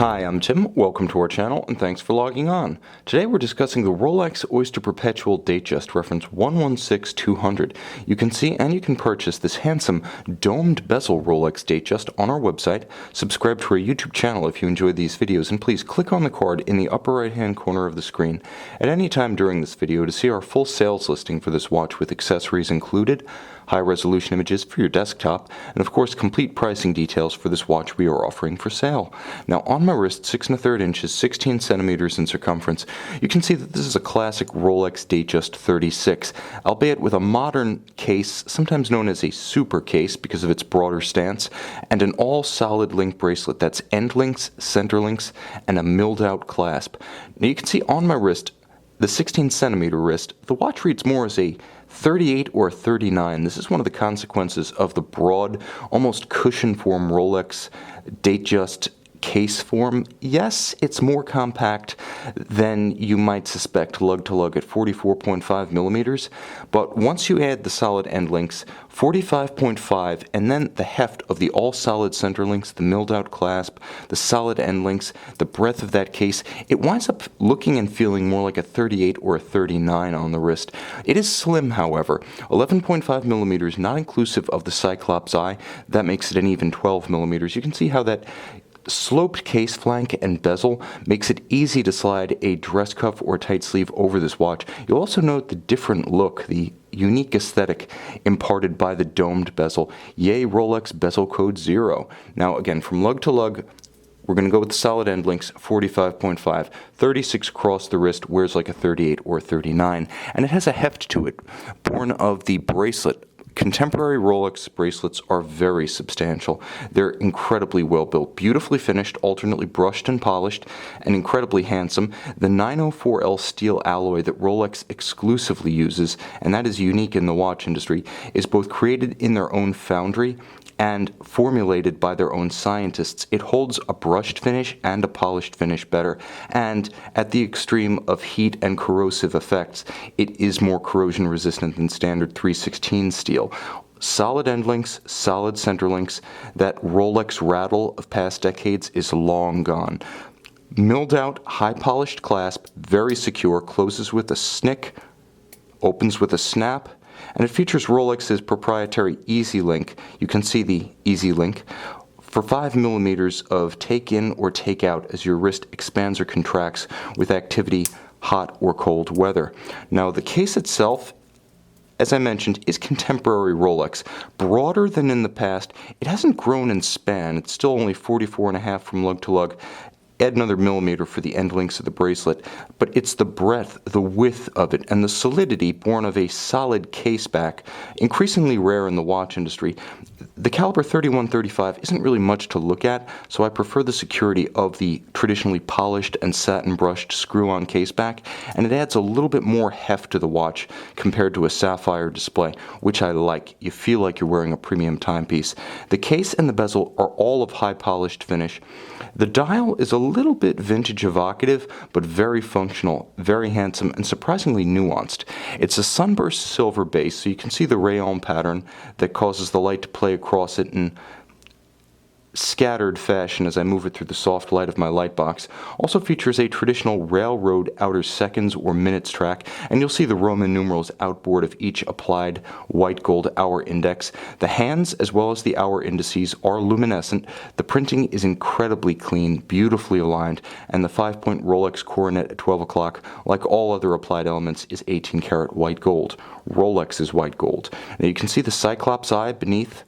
Hi, I'm Tim. Welcome to our channel and thanks for logging on. Today we're discussing the Rolex Oyster Perpetual Datejust reference 116200. You can see and you can purchase this handsome domed bezel Rolex Datejust on our website. Subscribe to our YouTube channel if you enjoy these videos, and please click on the card in the upper right hand corner of the screen at any time during this video to see our full sales listing for this watch with accessories included, high resolution images for your desktop, and of course complete pricing details for this watch we are offering for sale. Now on my wrist, 6 1/3 inches, 16 centimeters in circumference, you can see that this is a classic Rolex Datejust 36, albeit with a modern case, sometimes known as a Supercase because of its broader stance, and an all solid link bracelet that's end links, center links, and a milled out clasp. Now you can see on my wrist, the 16 centimeter wrist, the watch reads more as a 38 or 39. This is one of the consequences of the broad, almost cushion form Rolex Datejust case form. Yes, it's more compact than you might suspect lug to lug at 44.5 millimeters, but once you add the solid end links, 45.5, and then the heft of the all solid center links, the milled out clasp, the solid end links, the breadth of that case, it winds up looking and feeling more like a 38 or a 39 on the wrist. It is slim, however, 11.5 millimeters, not inclusive of the cyclops eye. That makes it an even 12 millimeters. You can see how that sloped case flank and bezel makes it easy to slide a dress cuff or tight sleeve over this watch. You'll also note the different look, the unique aesthetic imparted by the domed bezel. Yay, Rolex bezel code 0. Now again, from lug to lug, we're going to go with the solid end links, 45.5, 36 across the wrist, wears like a 38 or 39, and it has a heft to it, born of the bracelet. Contemporary Rolex bracelets are very substantial. They're incredibly well built, beautifully finished, alternately brushed and polished, and incredibly handsome. The 904L steel alloy that Rolex exclusively uses, and that is unique in the watch industry, is both created in their own foundry and formulated by their own scientists. It holds a brushed finish and a polished finish better, and at the extreme of heat and corrosive effects, it is more corrosion resistant than standard 316 steel. Solid end links, solid center links, that Rolex rattle of past decades is long gone. Milled out, high polished clasp, very secure, closes with a snick, opens with a snap, and it features Rolex's proprietary Easy Link. You can see the Easy Link for 5 millimeters of take in or take out as your wrist expands or contracts with activity, hot or cold weather. Now the case itself, as I mentioned, is contemporary Rolex. Broader than in the past, it hasn't grown in span. It's still only 44.5 from lug to lug. Add another millimeter for the end links of the bracelet, but it's the breadth, the width of it, and the solidity born of a solid case back, increasingly rare in the watch industry. The caliber 3135 isn't really much to look at, so I prefer the security of the traditionally polished and satin brushed screw-on case back, and it adds a little bit more heft to the watch compared to a sapphire display, which I like. You feel like you're wearing a premium timepiece. The case and the bezel are all of high polished finish. The dial is a little bit vintage evocative, but very functional, very handsome, and surprisingly nuanced. It's a sunburst silver base, so you can see the rayon pattern that causes the light to play across it in scattered fashion as I move it through the soft light of my light box. Also features a traditional railroad outer seconds or minutes track, and you'll see the Roman numerals outboard of each applied white gold hour index. The hands as well as the hour indices are luminescent. The printing is incredibly clean, beautifully aligned, and the 5-point Rolex coronet at 12 o'clock, like all other applied elements, is 18 karat white gold. Rolex is white gold. Now you can see the cyclops eye beneath.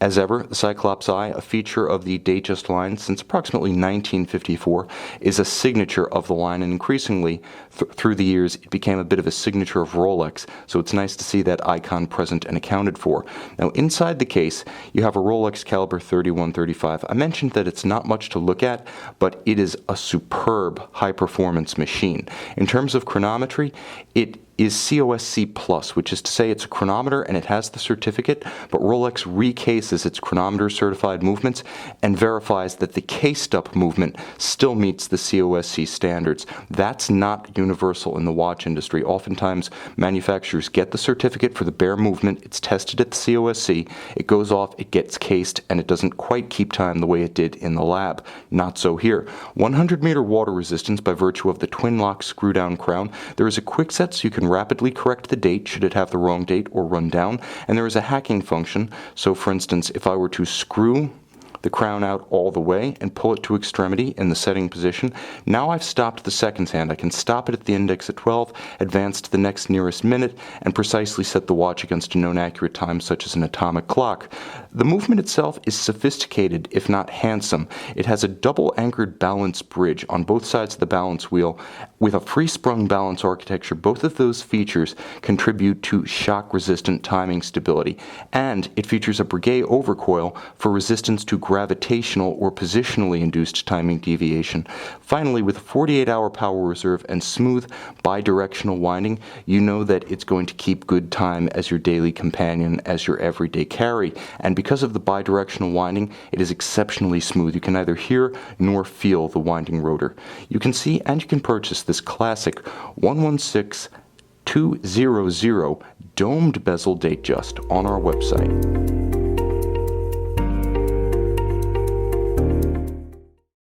As ever, the Cyclops eye, a feature of the Datejust line since approximately 1954, is a signature of the line, and increasingly through the years it became a bit of a signature of Rolex, so it's nice to see that icon present and accounted for. Now inside the case you have a Rolex caliber 3135. I mentioned that it's not much to look at, but it is a superb high performance machine. In terms of chronometry, it is COSC Plus, which is to say it's a chronometer and it has the certificate, but Rolex recases its chronometer certified movements and verifies that the cased-up movement still meets the COSC standards. That's not universal in the watch industry. Oftentimes, manufacturers get the certificate for the bare movement, it's tested at the COSC, it goes off, it gets cased, and it doesn't quite keep time the way it did in the lab. Not so here. 100-meter water resistance by virtue of the twin-lock screw-down crown. There is a quick set so you can rapidly correct the date should it have the wrong date or run down, and there is a hacking function. So for instance, if I were to screw the crown out all the way and pull it to extremity in the setting position, now I've stopped the seconds hand. I can stop it at the index at 12, advance to the next nearest minute, and precisely set the watch against a known accurate time such as an atomic clock. The movement itself is sophisticated, if not handsome. It has a double anchored balance bridge on both sides of the balance wheel with a free-sprung balance architecture. Both of those features contribute to shock-resistant timing stability, and it features a Breguet overcoil for resistance to gravitational or positionally induced timing deviation. Finally, with a 48-hour power reserve and smooth bidirectional winding, you know that it's going to keep good time as your daily companion, as your everyday carry. And because of the bidirectional winding, it is exceptionally smooth. You can neither hear nor feel the winding rotor. You can see and you can purchase this classic 116200 domed bezel Datejust on our website.